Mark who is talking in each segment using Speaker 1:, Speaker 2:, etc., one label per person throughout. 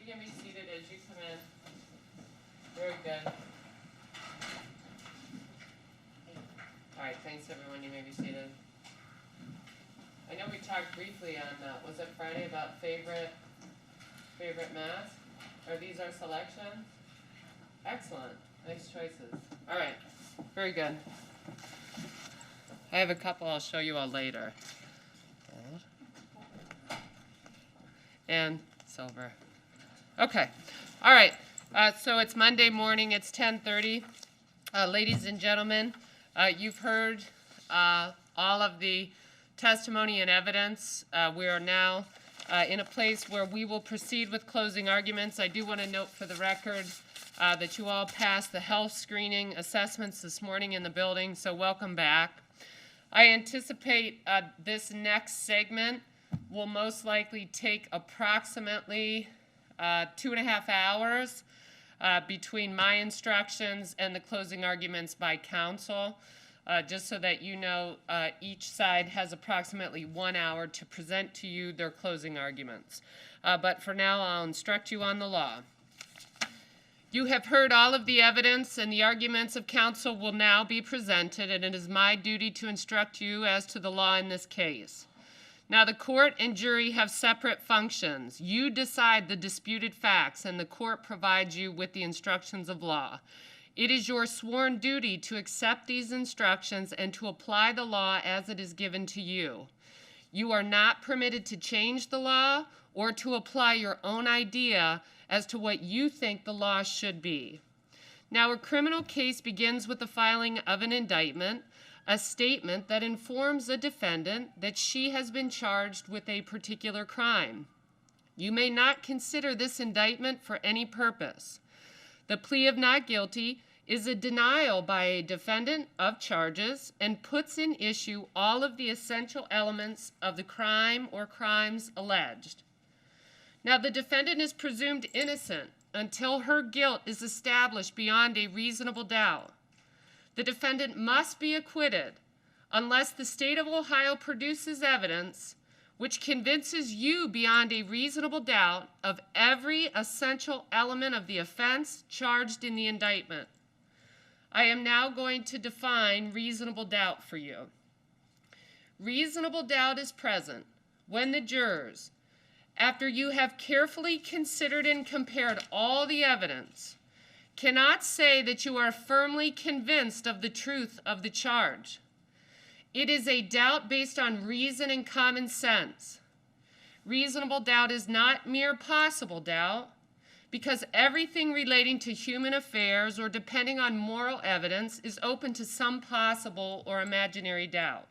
Speaker 1: can be seated as you come in. Very good. All right, thanks everyone. You may be seated. I know we talked briefly on, was it Friday, about favorite masks? Are these our selections? Excellent. Nice choices. All right. Very good. I have a couple I'll show you all later. And silver. Okay. All right. So it's Monday morning. It's 10:30. Ladies and gentlemen, you've heard all of the testimony and evidence. We are now in a place where we will proceed with closing arguments. I do want to note for the record that you all passed the health screening assessments this morning in the building, so welcome back. I anticipate this next segment will most likely take approximately 2.5 hours between my instructions and the closing arguments by counsel. Just so that you know, each side has approximately 1 hour to present to you their closing arguments. But for now, I'll instruct you on the law. You have heard all of the evidence, and the arguments of counsel will now be presented, and it is my duty to instruct you as to the law in this case. Now, the court and jury have separate functions. You decide the disputed facts, and the court provides you with the instructions of law. It is your sworn duty to accept these instructions and to apply the law as it is given to you. You are not permitted to change the law or to apply your own idea as to what you think the law should be. Now, a criminal case begins with the filing of an indictment, a statement that informs a defendant that she has been charged with a particular crime. You may not consider this indictment for any purpose. The plea of not guilty is a denial by a defendant of charges and puts in issue all of the essential elements of the crime or crimes alleged. Now, the defendant is presumed innocent until her guilt is established beyond a reasonable doubt. The defendant must be acquitted unless the state of Ohio produces evidence which convinces you beyond a reasonable doubt of every essential element of the offense charged in the indictment. I am now going to define reasonable doubt for you. Reasonable doubt is present when the jurors, after you have carefully considered and compared all the evidence, cannot say that you are firmly convinced of the truth of the charge. It is a doubt based on reason and common sense. Reasonable doubt is not mere possible doubt, because everything relating to human affairs or depending on moral evidence is open to some possible or imaginary doubt.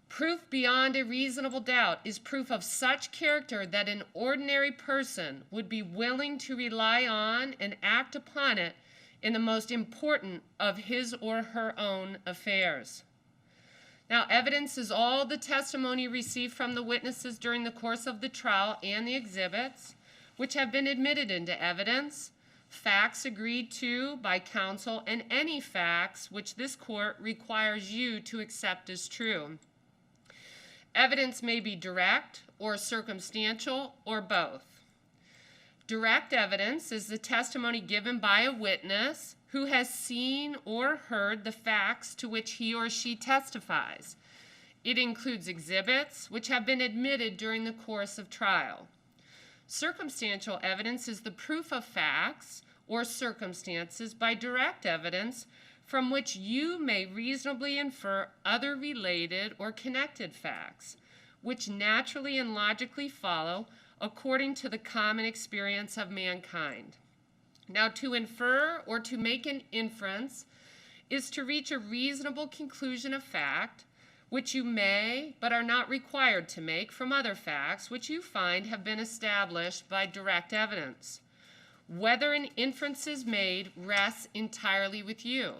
Speaker 1: Proof beyond a reasonable doubt is proof of such character that an ordinary person would be willing to rely on and act upon it in the most important of his or her own affairs. Now, evidence is all the testimony received from the witnesses during the course of the trial and the exhibits, which have been admitted into evidence, facts agreed to by counsel, and any facts which this court requires you to accept as true. Evidence may be direct or circumstantial or both. Direct evidence is the testimony given by a witness who has seen or heard the facts to which he or she testifies. It includes exhibits which have been admitted during the course of trial. Circumstantial evidence is the proof of facts or circumstances by direct evidence from which you may reasonably infer other related or connected facts, which naturally and logically follow according to the common experience of mankind. Now, to infer or to make an inference is to reach a reasonable conclusion of fact, which you may but are not required to make from other facts which you find have been established by direct evidence. Whether an inference is made rests entirely with you.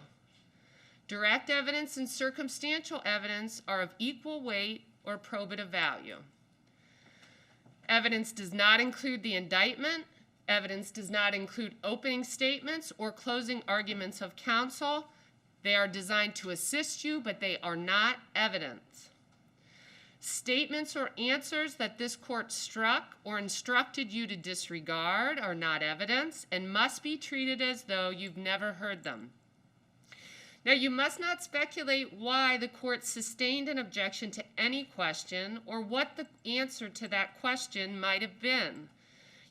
Speaker 1: Direct evidence and circumstantial evidence are of equal weight or probative value. Evidence does not include the indictment. Evidence does not include opening statements or closing arguments of counsel. They are designed to assist you, but they are not evidence. Statements or answers that this court struck or instructed you to disregard are not evidence and must be treated as though you've never heard them. Now, you must not speculate why the court sustained an objection to any question or what the answer to that question might have been.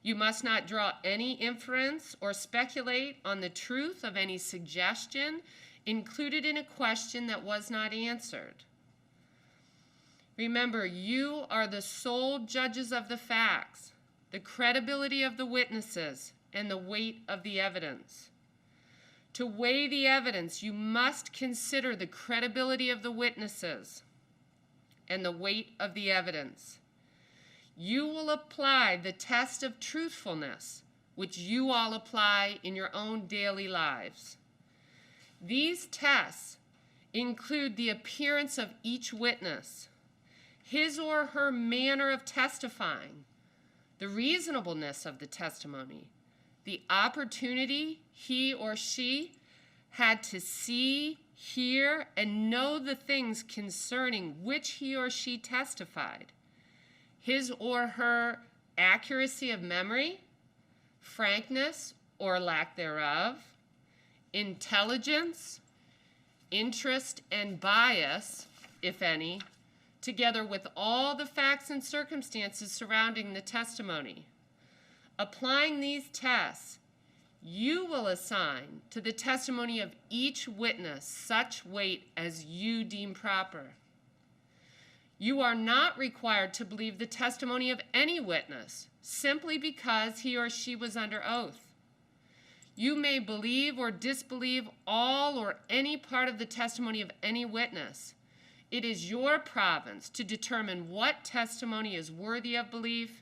Speaker 1: You must not draw any inference or speculate on the truth of any suggestion included in a question that was not answered. Remember, you are the sole judges of the facts, the credibility of the witnesses, and the weight of the evidence. To weigh the evidence, you must consider the credibility of the witnesses and the weight of the evidence. You will apply the test of truthfulness, which you all apply in your own daily lives. These tests include the appearance of each witness, his or her manner of testifying, the reasonableness of the testimony, the opportunity he or she had to see, hear, and know the things concerning which he or she testified, his or her accuracy of memory, frankness or lack thereof, intelligence, interest, and bias, if any, together with all the facts and circumstances surrounding the testimony. Applying these tests, you will assign to the testimony of each witness such weight as you deem proper. You are not required to believe the testimony of any witness simply because he or she was under oath. You may believe or disbelieve all or any part of the testimony of any witness. It is your province to determine what testimony is worthy of belief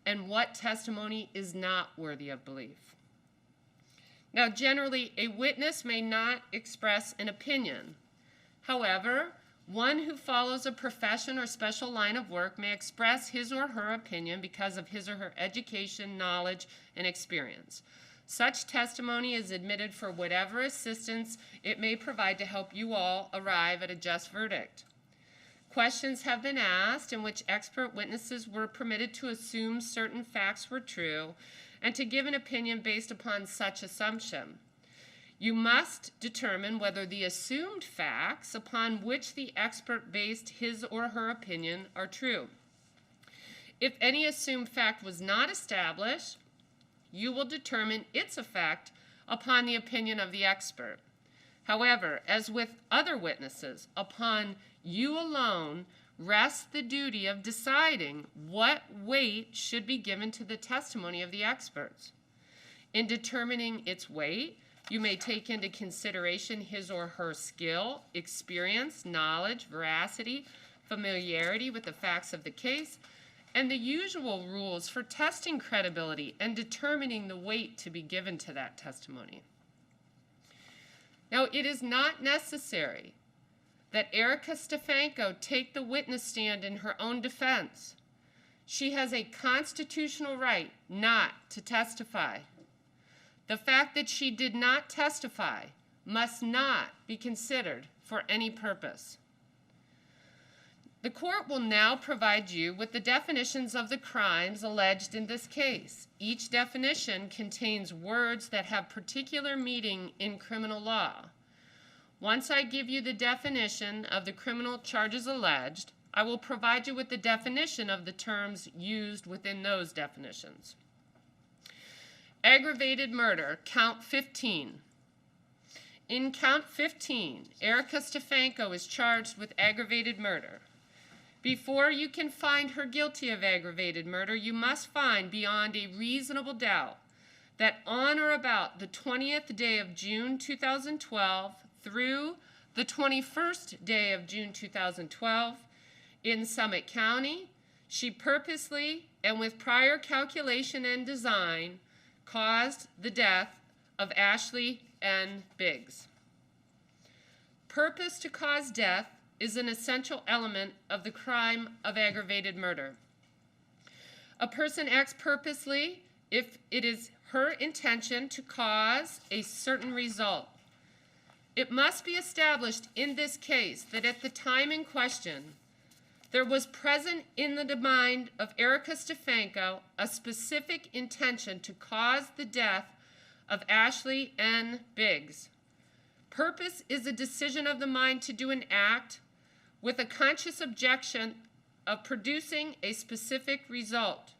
Speaker 1: and what testimony is not worthy of belief. Now, generally, a witness may not express an opinion. However, one who follows a profession or special line of work may express his or her opinion because of his or her education, knowledge, and experience. Such testimony is admitted for whatever assistance it may provide to help you all arrive at a just verdict. Questions have been asked in which expert witnesses were permitted to assume certain facts were true and to give an opinion based upon such assumption. You must determine whether the assumed facts upon which the expert based his or her opinion are true. If any assumed fact was not established, you will determine its effect upon the opinion of the expert. However, as with other witnesses, upon you alone rests the duty of deciding what weight should be given to the testimony of the experts. In determining its weight, you may take into consideration his or her skill, experience, knowledge, veracity, familiarity with the facts of the case, and the usual rules for testing credibility and determining the weight to be given to that testimony. Now, it is not necessary that Erica Stefanko take the witness stand in her own defense. She has a constitutional right not to testify. The fact that she did not testify must not be considered for any purpose. The court will now provide you with the definitions of the crimes alleged in this case. Each definition contains words that have particular meaning in criminal law. Once I give you the definition of the criminal charges alleged, I will provide you with the definition of the terms used within those definitions. Aggravated murder, count 15. In count 15, Erica Stefanko is charged with aggravated murder. Before you can find her guilty of aggravated murder, you must find beyond a reasonable doubt that on or about the 20th day of June 2012 through the 21st day of June 2012 in Summit County, she purposely and with prior calculation and design caused the death of Ashley N. Biggs. Purpose to cause death is an essential element of the crime of aggravated murder. A person acts purposely if it is her intention to cause a certain result. It must be established in this case that at the time in question, There was present in the mind of Erica Stefanko a specific intention to cause the death of Ashley N. Biggs. Purpose is a decision of the mind to do an act with a conscious objection of producing a specific result.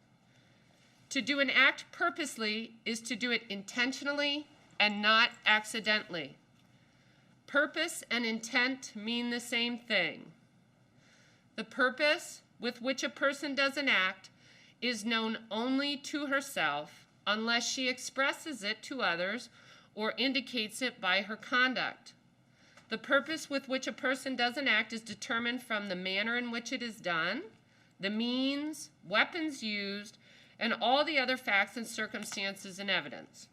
Speaker 1: To do an act purposely is to do it intentionally and not accidentally. Purpose and intent mean the same thing. The purpose with which a person does an act is known only to herself unless she expresses it to others or indicates it by her conduct. The purpose with which a person does an act is determined from the manner in which it is done, the means, weapons used, and all the other facts and circumstances and evidence.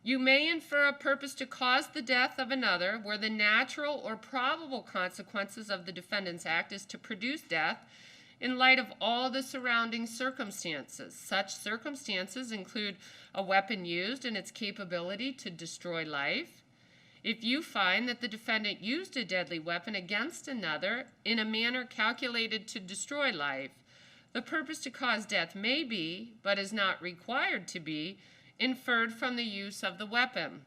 Speaker 1: You may infer a purpose to cause the death of another where the natural or probable consequences of the defendant's act is to produce death in light of all the surrounding circumstances. Such circumstances include a weapon used and its capability to destroy life. If you find that the defendant used a deadly weapon against another in a manner calculated to destroy life, the purpose to cause death may be, but is not required to be, inferred from the use of the weapon.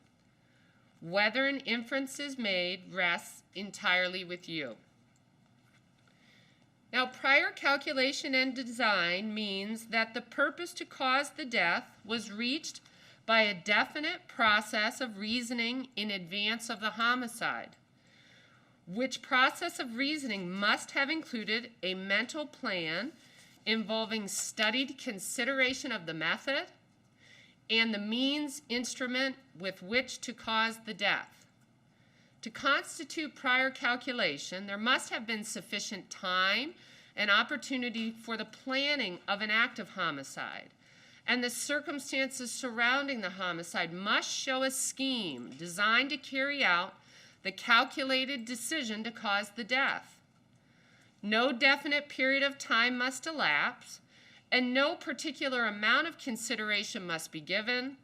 Speaker 1: Whether an inference is made rests entirely with you. Now, prior calculation and design means that the purpose to cause the death was reached by a definite process of reasoning in advance of the homicide, which process of reasoning must have included a mental plan involving studied consideration of the method and the means instrument with which to cause the death. To constitute prior calculation, there must have been sufficient time and opportunity for the planning of an act of homicide, and the circumstances surrounding the homicide must show a scheme designed to carry out the calculated decision to cause the death. No definite period of time must elapse, and no particular amount of consideration must be given,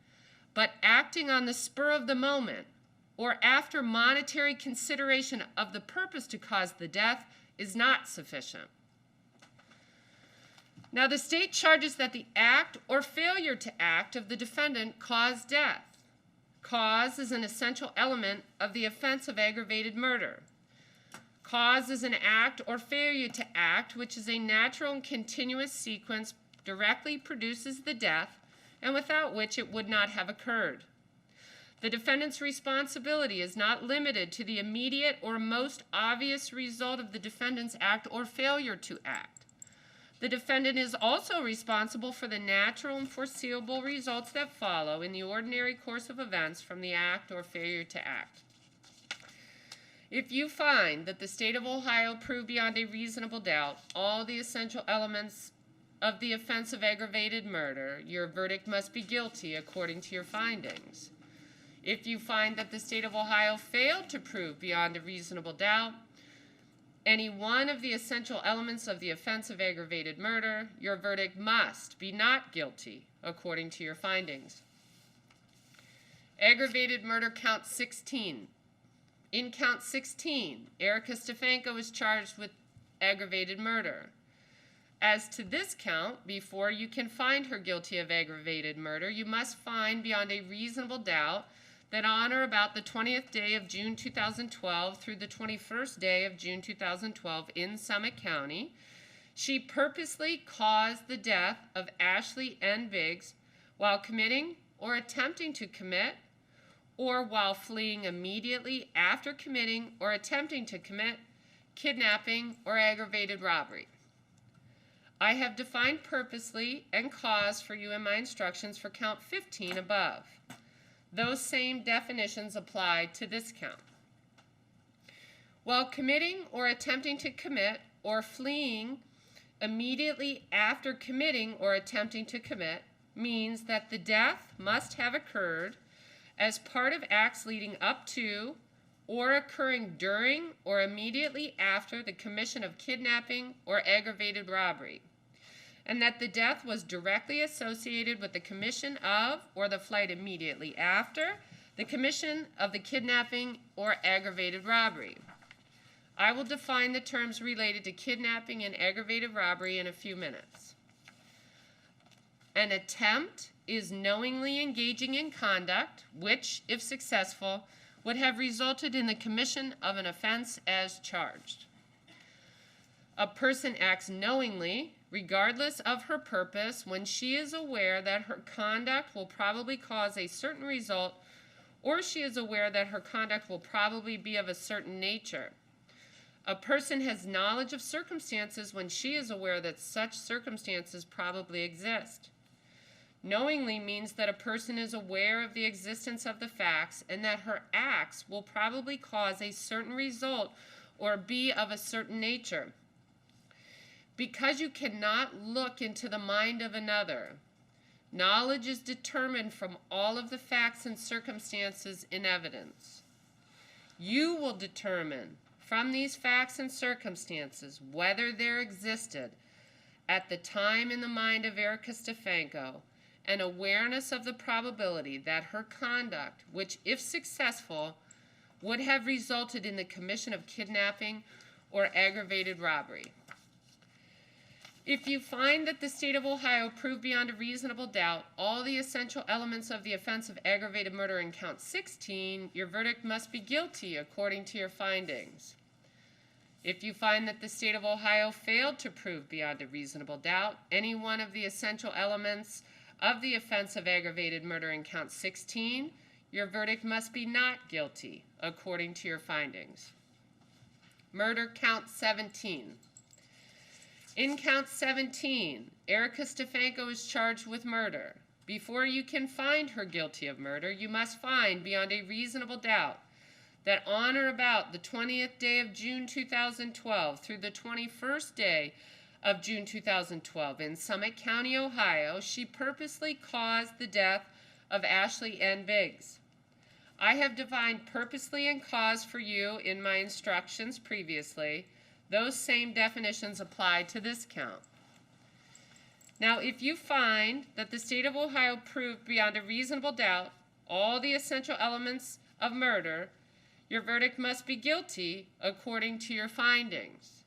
Speaker 1: but acting on the spur of the moment or after monetary consideration of the purpose to cause the death is not sufficient. Now, the state charges that the act or failure to act of the defendant caused death. Cause is an essential element of the offense of aggravated murder. Cause is an act or failure to act which is a natural and continuous sequence directly produces the death and without which it would not have occurred. The defendant's responsibility is not limited to the immediate or most obvious result of the defendant's act or failure to act. The defendant is also responsible for the natural and foreseeable results that follow in the ordinary course of events from the act or failure to act. If you find that the state of Ohio proved beyond a reasonable doubt all the essential elements of the offense of aggravated murder, your verdict must be guilty according to your findings. If you find that the state of Ohio failed to prove beyond a reasonable doubt any one of the essential elements of the offense of aggravated murder, your verdict must be not guilty according to your findings. Aggravated murder count 16. In count 16, Erica Stefanko is charged with aggravated murder. As to this count, before you can find her guilty of aggravated murder, you must find beyond a reasonable doubt that on or about the 20th day of June 2012 through the 21st day of June 2012 in Summit County, she purposely caused the death of Ashley N. Biggs while committing or attempting to commit, or while fleeing immediately after committing or attempting to commit kidnapping or aggravated robbery. I have defined purposely and cause for you in my instructions for count 15 above. Those same definitions apply to this count. While committing or attempting to commit or fleeing immediately after committing or attempting to commit means that the death must have occurred as part of acts leading up to or occurring during or immediately after the commission of kidnapping or aggravated robbery, and that the death was directly associated with the commission of or the flight immediately after the commission of the kidnapping or aggravated robbery. I will define the terms related to kidnapping and aggravated robbery in a few minutes. An attempt is knowingly engaging in conduct which, if successful, would have resulted in the commission of an offense as charged. A person acts knowingly, regardless of her purpose, when she is aware that her conduct will probably cause a certain result, or she is aware that her conduct will probably be of a certain nature. A person has knowledge of circumstances when she is aware that such circumstances probably exist. Knowingly means that a person is aware of the existence of the facts and that her acts will probably cause a certain result or be of a certain nature. Because you cannot look into the mind of another, knowledge is determined from all of the facts and circumstances in evidence. You will determine from these facts and circumstances whether there existed, at the time in the mind of Erica Stefanko, an awareness of the probability that her conduct, which if successful, would have resulted in the commission of kidnapping or aggravated robbery. If you find that the state of Ohio proved beyond a reasonable doubt all the essential elements of the offense of aggravated murder in count 16, your verdict must be guilty according to your findings. If you find that the state of Ohio failed to prove beyond a reasonable doubt any one of the essential elements of the offense of aggravated murder in count 16, your verdict must be not guilty according to your findings. Murder count 17. In count 17, Erica Stefanko is charged with murder. Before you can find her guilty of murder, you must find beyond a reasonable doubt that on or about the 20th day of June 2012 through the 21st day of June 2012 in Summit County, Ohio, she purposely caused the death of Ashley N. Biggs. I have defined purposely and cause for you in my instructions previously. Those same definitions apply to this count. Now, if you find that the state of Ohio proved beyond a reasonable doubt all the essential elements of murder, your verdict must be guilty according to your findings.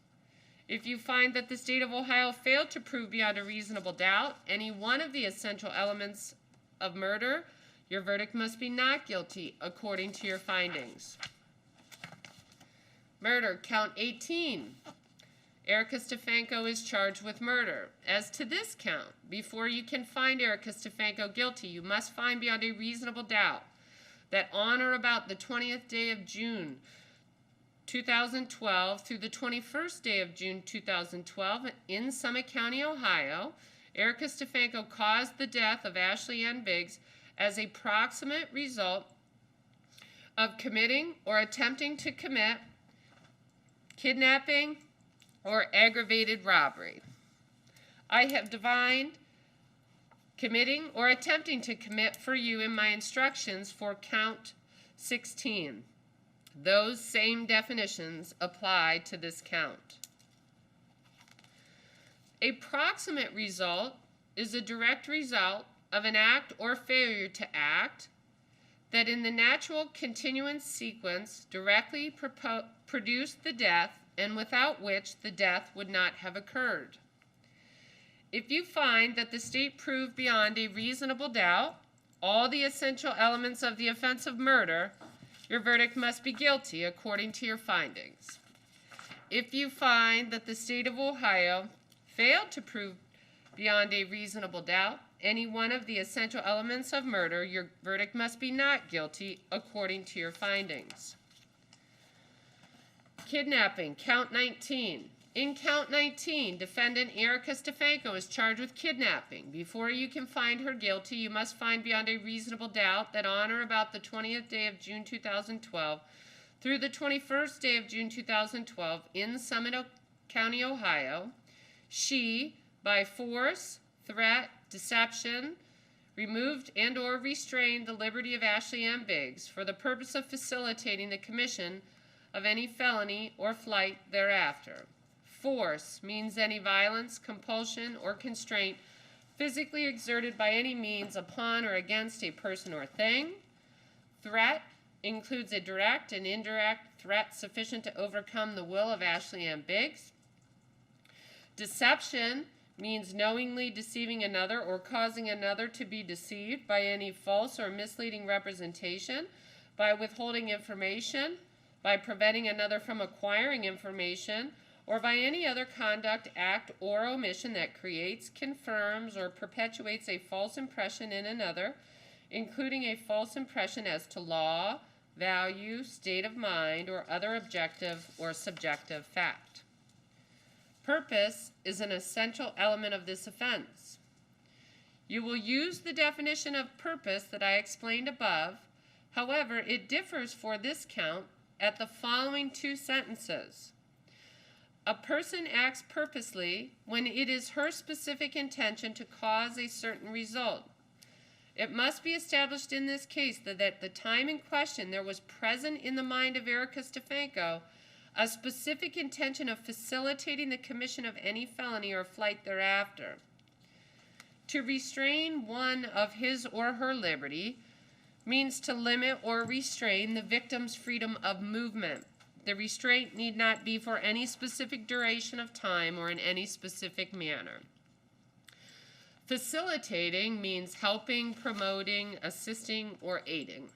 Speaker 1: If you find that the state of Ohio failed to prove beyond a reasonable doubt any one of the essential elements of murder, your verdict must be not guilty according to your findings. Murder, count 18. Erica Stefanko is charged with murder. As to this count, before you can find Erica Stefanko guilty, you must find beyond a reasonable doubt that on or about the 20th day of June 2012 through the 21st day of June 2012 in Summit County, Ohio, Erica Stefanko caused the death of Ashley N. Biggs as a proximate result of committing or attempting to commit kidnapping or aggravated robbery. I have defined committing or attempting to commit for you in my instructions for count 16. Those same definitions apply to this count. A proximate result is a direct result of an act or failure to act that in the natural continuance sequence directly produced the death and without which the death would not have occurred. If you find that the state proved beyond a reasonable doubt all the essential elements of the offense of murder, your verdict must be guilty according to your findings. If you find that the state of Ohio failed to prove beyond a reasonable doubt any one of the essential elements of murder, your verdict must be not guilty according to your findings. Kidnapping, count 19. In count 19, defendant Erica Stefanko is charged with kidnapping. Before you can find her guilty, you must find beyond a reasonable doubt that on or about the 20th day of June 2012 through the 21st day of June 2012 in Summit County, Ohio, she, by force, threat, deception, removed and or restrained the liberty of Ashley M. Biggs for the purpose of facilitating the commission of any felony or flight thereafter. Force means any violence, compulsion, or constraint physically exerted by any means upon or against a person or thing. Threat includes a direct and indirect threat sufficient to overcome the will of Ashley Ann Biggs. Deception means knowingly deceiving another or causing another to be deceived by any false or misleading representation, by withholding information, by preventing another from acquiring information, or by any other conduct, act, or omission that creates, confirms, or perpetuates a false impression in another, including a false impression as to law, value, state of mind, or other objective or subjective fact. Purpose is an essential element of this offense. You will use the definition of purpose that I explained above. However, it differs for this count at the following two sentences. A person acts purposely when it is her specific intention to cause a certain result. It must be established in this case that at the time in question there was present in the mind of Erica Stefanko a specific intention of facilitating the commission of any felony or flight thereafter. To restrain one of his or her liberty means to limit or restrain the victim's freedom of movement. The restraint need not be for any specific duration of time or in any specific manner. Facilitating means helping, promoting, assisting, or aiding.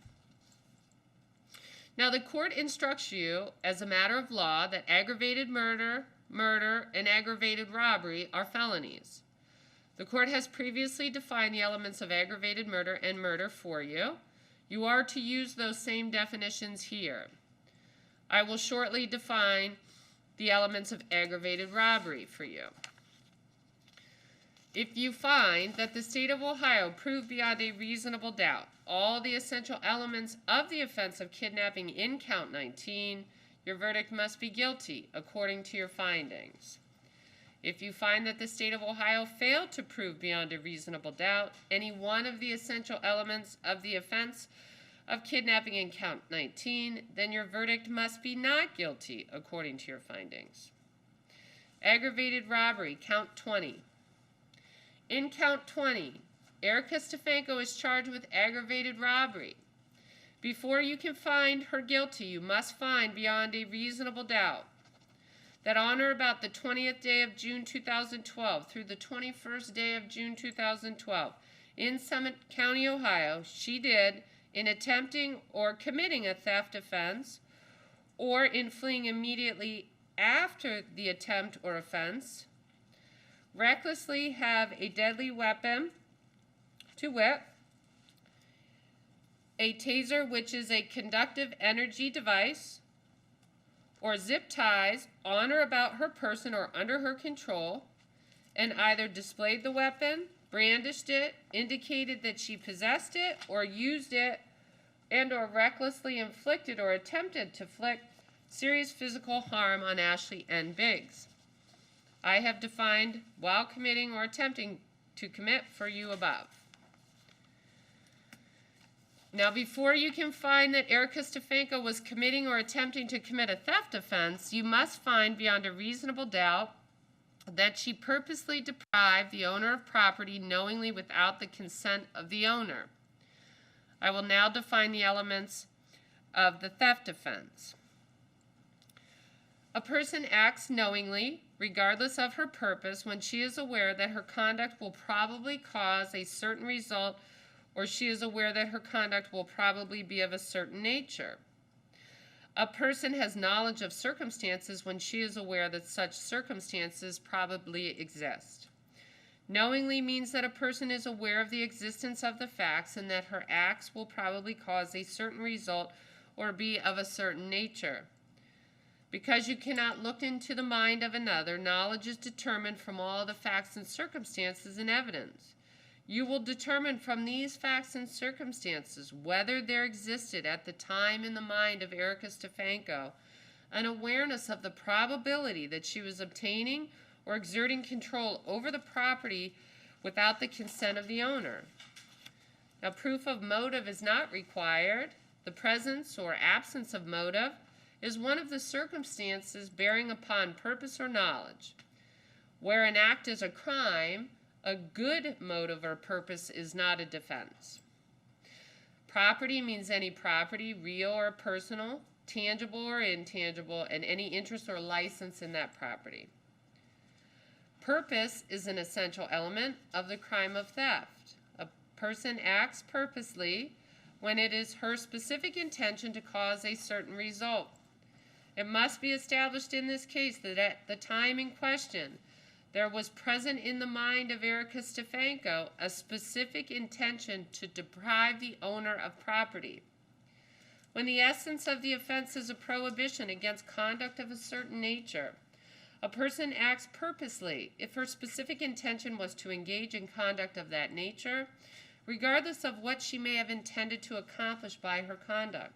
Speaker 1: Now, the court instructs you, as a matter of law, that aggravated murder, and aggravated robbery are felonies. The court has previously defined the elements of aggravated murder and murder for you. You are to use those same definitions here. I will shortly define the elements of aggravated robbery for you. If you find that the state of Ohio proved beyond a reasonable doubt all the essential elements of the offense of kidnapping in count 19, your verdict must be guilty according to your findings. If you find that the state of Ohio failed to prove beyond a reasonable doubt any one of the essential elements of the offense of kidnapping in count 19, then your verdict must be not guilty according to your findings. Aggravated robbery, count 20. In count 20, Erica Stefanko is charged with aggravated robbery. Before you can find her guilty, you must find beyond a reasonable doubt that on or about the 20th day of June 2012 through the 21st day of June 2012 in Summit County, Ohio, she did, in attempting or committing a theft offense or in fleeing immediately after the attempt or offense, recklessly have a deadly weapon, to wit, a taser, which is a conductive energy device, or zip ties on or about her person or under her control, and either displayed the weapon, brandished it, indicated that she possessed it or used it, and or recklessly inflicted or attempted to inflict serious physical harm on Ashley N. Biggs. I have defined while committing or attempting to commit for you above. Now, before you can find that Erica Stefanko was committing or attempting to commit a theft offense, you must find beyond a reasonable doubt that she purposely deprived the owner of property knowingly without the consent of the owner. I will now define the elements of the theft offense. A person acts knowingly, regardless of her purpose, when she is aware that her conduct will probably cause a certain result, or she is aware that her conduct will probably be of a certain nature. A person has knowledge of circumstances when she is aware that such circumstances probably exist. Knowingly means that a person is aware of the existence of the facts and that her acts will probably cause a certain result or be of a certain nature. Because you cannot look into the mind of another, knowledge is determined from all the facts and circumstances and evidence. You will determine from these facts and circumstances whether there existed at the time in the mind of Erica Stefanko an awareness of the probability that she was obtaining or exerting control over the property without the consent of the owner. Now, proof of motive is not required. The presence or absence of motive is one of the circumstances bearing upon purpose or knowledge. Where an act is a crime, a good motive or purpose is not a defense. Property means any property, real or personal, tangible or intangible, and any interest or license in that property. Purpose is an essential element of the crime of theft. A person acts purposely when it is her specific intention to cause a certain result. It must be established in this case that at the time in question, there was present in the mind of Erica Stefanko a specific intention to deprive the owner of property. When the essence of the offense is a prohibition against conduct of a certain nature, a person acts purposely if her specific intention was to engage in conduct of that nature, regardless of what she may have intended to accomplish by her conduct.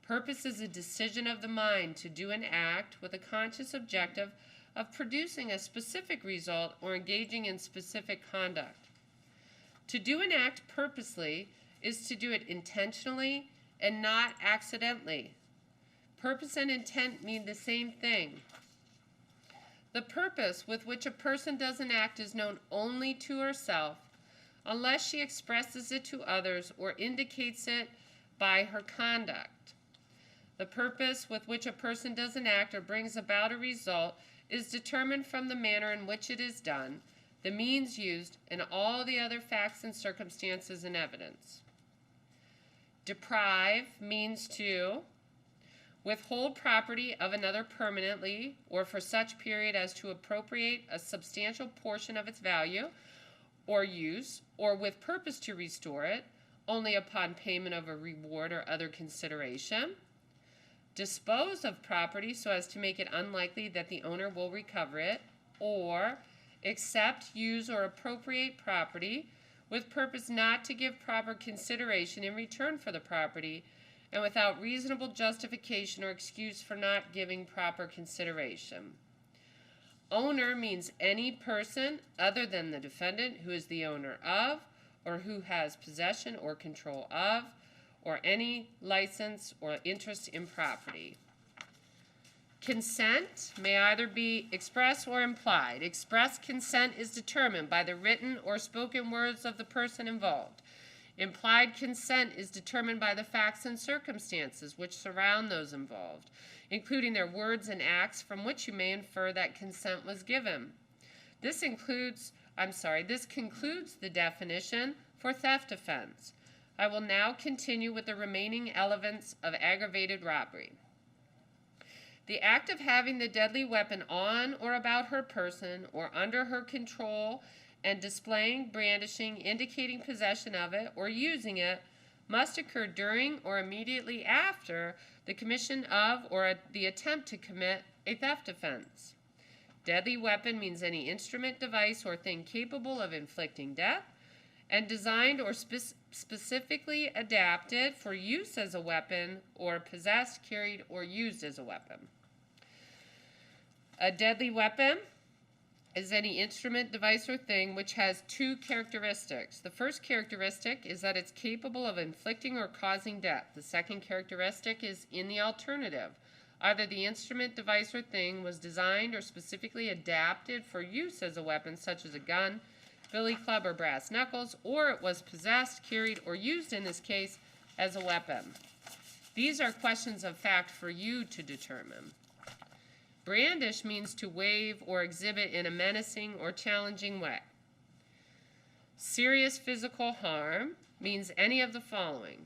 Speaker 1: Purpose is a decision of the mind to do an act with a conscious objective of producing a specific result or engaging in specific conduct. To do an act purposely is to do it intentionally and not accidentally. Purpose and intent mean the same thing. The purpose with which a person does an act is known only to herself unless she expresses it to others or indicates it by her conduct. The purpose with which a person does an act or brings about a result is determined from the manner in which it is done, the means used, and all the other facts and circumstances and evidence. Deprive means to withhold property of another permanently or for such period as to appropriate a substantial portion of its value or use, or with purpose to restore it, only upon payment of a reward or other consideration. Dispose of property so as to make it unlikely that the owner will recover it, or accept, use, or appropriate property with purpose not to give proper consideration in return for the property, and without reasonable justification or excuse for not giving proper consideration. Owner means any person other than the defendant who is the owner of, or who has possession or control of, or any license or interest in property. Consent may either be express or implied. Express consent is determined by the written or spoken words of the person involved. Implied consent is determined by the facts and circumstances which surround those involved, including their words and acts from which you may infer that consent was given. This concludes the definition for theft offense. I will now continue with the remaining elements of aggravated robbery. The act of having the deadly weapon on or about her person or under her control and displaying, brandishing, indicating possession of it, or using it must occur during or immediately after the commission of or the attempt to commit a theft offense. Deadly weapon means any instrument, device, or thing capable of inflicting death and designed or specifically adapted for use as a weapon or possessed, carried, or used as a weapon. A deadly weapon is any instrument, device, or thing which has two characteristics. The first characteristic is that it's capable of inflicting or causing death. The second characteristic is in the alternative. Either the instrument, device, or thing was designed or specifically adapted for use as a weapon, such as a gun, billy club, or brass knuckles, or it was possessed, carried, or used in this case as a weapon. These are questions of fact for you to determine. Brandish means to wave or exhibit in a menacing or challenging way. Serious physical harm means any of the following: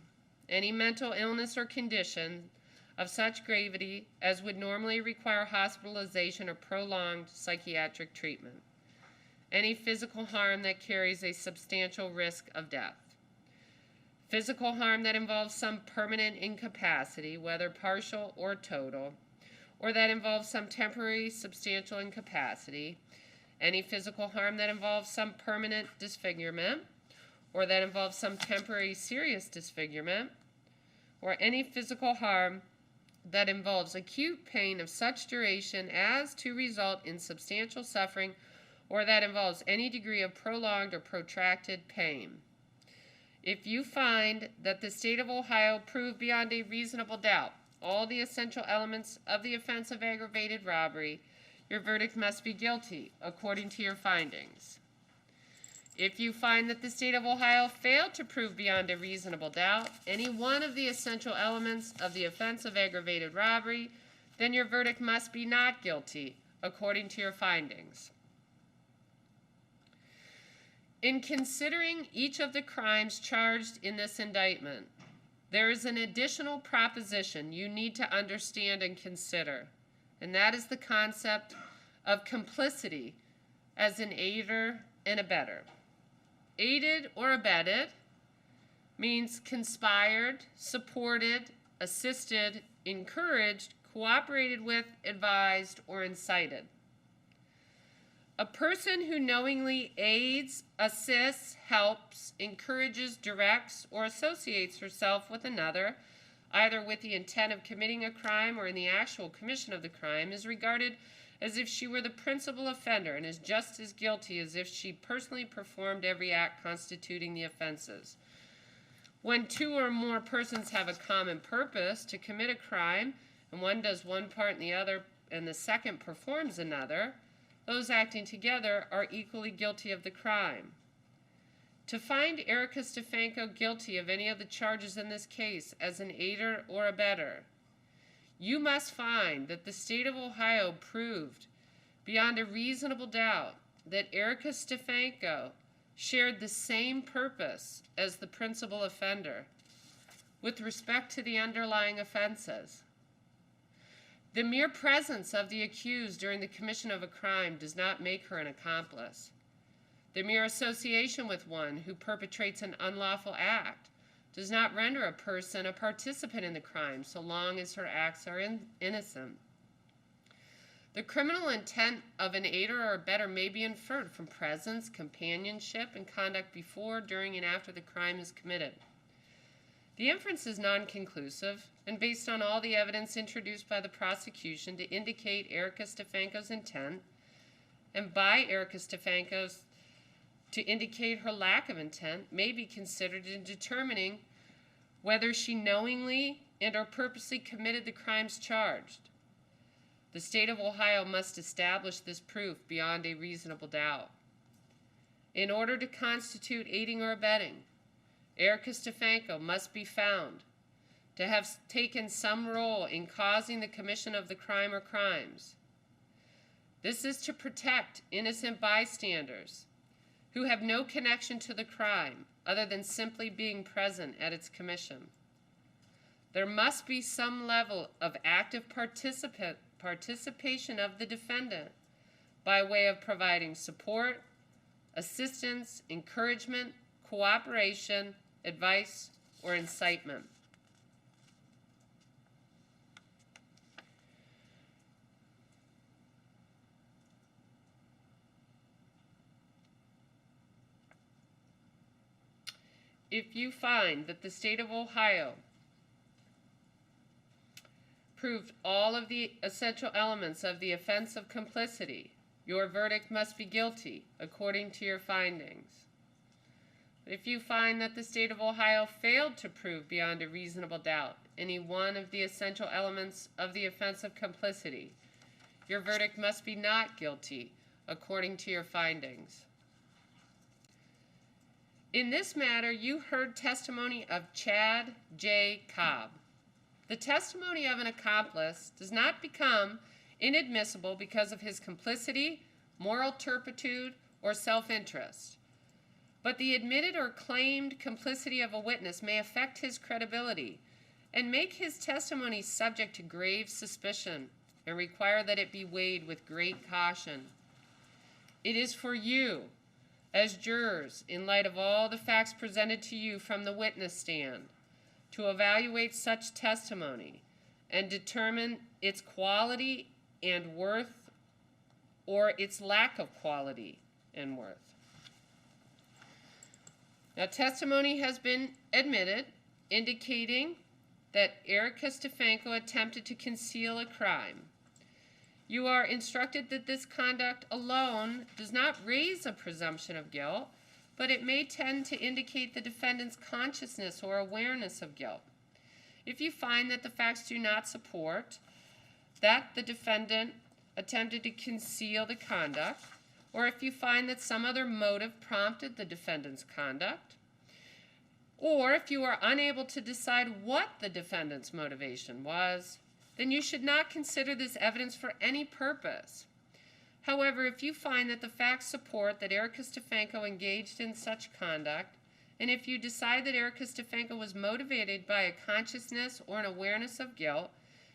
Speaker 1: any mental illness or condition of such gravity as would normally require hospitalization or prolonged psychiatric treatment. Any physical harm that carries a substantial risk of death. Physical harm that involves some permanent incapacity, whether partial or total, or that involves some temporary substantial incapacity. Any physical harm that involves some permanent disfigurement, or that involves some temporary serious disfigurement, or any physical harm that involves acute pain of such duration as to result in substantial suffering, or that involves any degree of prolonged or protracted pain. If you find that the state of Ohio proved beyond a reasonable doubt all the essential elements of the offense of aggravated robbery, your verdict must be guilty, according to your findings. If you find that the state of Ohio failed to prove beyond a reasonable doubt any one of the essential elements of the offense of aggravated robbery, then your verdict must be not guilty, according to your findings. In considering each of the crimes charged in this indictment, there is an additional proposition you need to understand and consider, and that is the concept of complicity as an aider and abettor. Aided or abetted means conspired, supported, assisted, encouraged, cooperated with, advised, or incited. A person who knowingly aids, assists, helps, encourages, directs, or associates herself with another, either with the intent of committing a crime or in the actual commission of the crime, is regarded as if she were the principal offender and is just as guilty as if she personally performed every act constituting the offenses. When two or more persons have a common purpose to commit a crime, and one does one part and the other and the second performs another, those acting together are equally guilty of the crime. To find Erica Stefanko guilty of any of the charges in this case as an aider or abettor, you must find that the state of Ohio proved beyond a reasonable doubt that Erica Stefanko shared the same purpose as the principal offender with respect to the underlying offenses. The mere presence of the accused during the commission of a crime does not make her an accomplice. The mere association with one who perpetrates an unlawful act does not render a person a participant in the crime so long as her acts are innocent. The criminal intent of an aider or abettor may be inferred from presence, companionship, and conduct before, during, and after the crime is committed. The inference is non-conclusive and based on all the evidence introduced by the prosecution to indicate Erica Stefanko's intent, and by Erica Stefanko's to indicate her lack of intent, may be considered in determining whether she knowingly and or purposely committed the crimes charged. The state of Ohio must establish this proof beyond a reasonable doubt. In order to constitute aiding or abetting, Erica Stefanko must be found to have taken some role in causing the commission of the crime or crimes. This is to protect innocent bystanders who have no connection to the crime other than simply being present at its commission. There must be some level of active participation of the defendant by way of providing support, assistance, encouragement, cooperation, advice, or incitement. If you find that the state of Ohio proved all of the essential elements of the offense of complicity, your verdict must be guilty according to your findings. But if you find that the state of Ohio failed to prove beyond a reasonable doubt any one of the essential elements of the offense of complicity, your verdict must be not guilty according to your findings. In this matter, you heard testimony of Chad J. Cobb. The testimony of an accomplice does not become inadmissible because of his complicity, moral turpitude, or self-interest. But the admitted or claimed complicity of a witness may affect his credibility and make his testimony subject to grave suspicion and require that it be weighed with great caution. It is for you, as jurors, in light of all the facts presented to you from the witness stand, to evaluate such testimony and determine its quality and worth or its lack of quality and worth. Now, testimony has been admitted indicating that Erica Stefanko attempted to conceal a crime. You are instructed that this conduct alone does not raise a presumption of guilt, but it may tend to indicate the defendant's consciousness or awareness of guilt. If you find that the facts do not support that the defendant attempted to conceal the conduct, or if you find that some other motive prompted the defendant's conduct, or if you are unable to decide what the defendant's motivation was, then you should not consider this evidence for any purpose. However, if you find that the facts support that Erica Stefanko engaged in such conduct, and if you decide that Erica Stefanko was motivated by a consciousness or an awareness of guilt,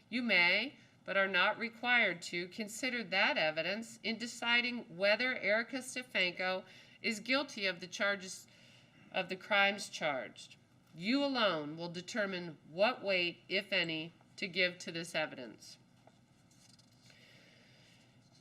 Speaker 1: you may, but are not required to, consider that evidence in deciding whether Erica Stefanko is guilty of the charges of the crimes charged. You alone will determine what weight, if any, to give to this evidence.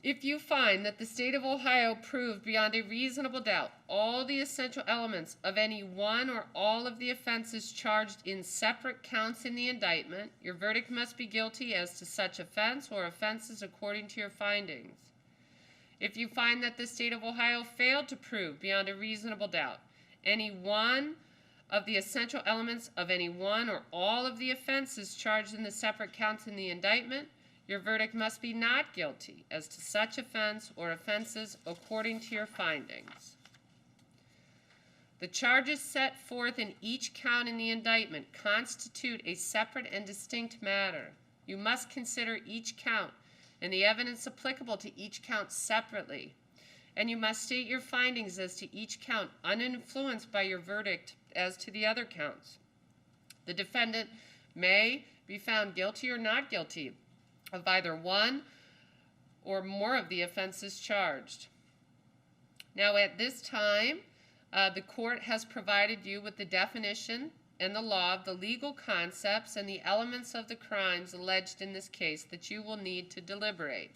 Speaker 1: If you find that the state of Ohio proved beyond a reasonable doubt all the essential elements of any one or all of the offenses charged in separate counts in the indictment, your verdict must be guilty as to such offense or offenses according to your findings. If you find that the state of Ohio failed to prove beyond a reasonable doubt any one of the essential elements of any one or all of the offenses charged in the separate counts in the indictment, your verdict must be not guilty as to such offense or offenses according to your findings. The charges set forth in each count in the indictment constitute a separate and distinct matter. You must consider each count and the evidence applicable to each count separately, and you must state your findings as to each count uninfluenced by your verdict as to the other counts. The defendant may be found guilty or not guilty of either one or more of the offenses charged. Now, at this time, the court has provided you with the definition and the law of the legal concepts and the elements of the crimes alleged in this case that you will need to deliberate.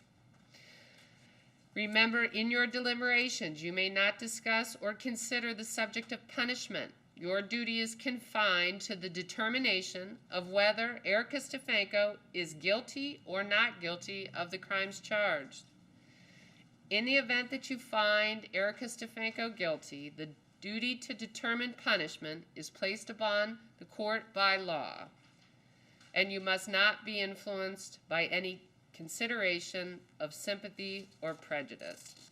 Speaker 1: Remember, in your deliberations, you may not discuss or consider the subject of punishment. Your duty is confined to the determination of whether Erica Stefanko is guilty or not guilty of the crimes charged. In the event that you find Erica Stefanko guilty, the duty to determine punishment is placed upon the court by law, and you must not be influenced by any consideration of sympathy or prejudice.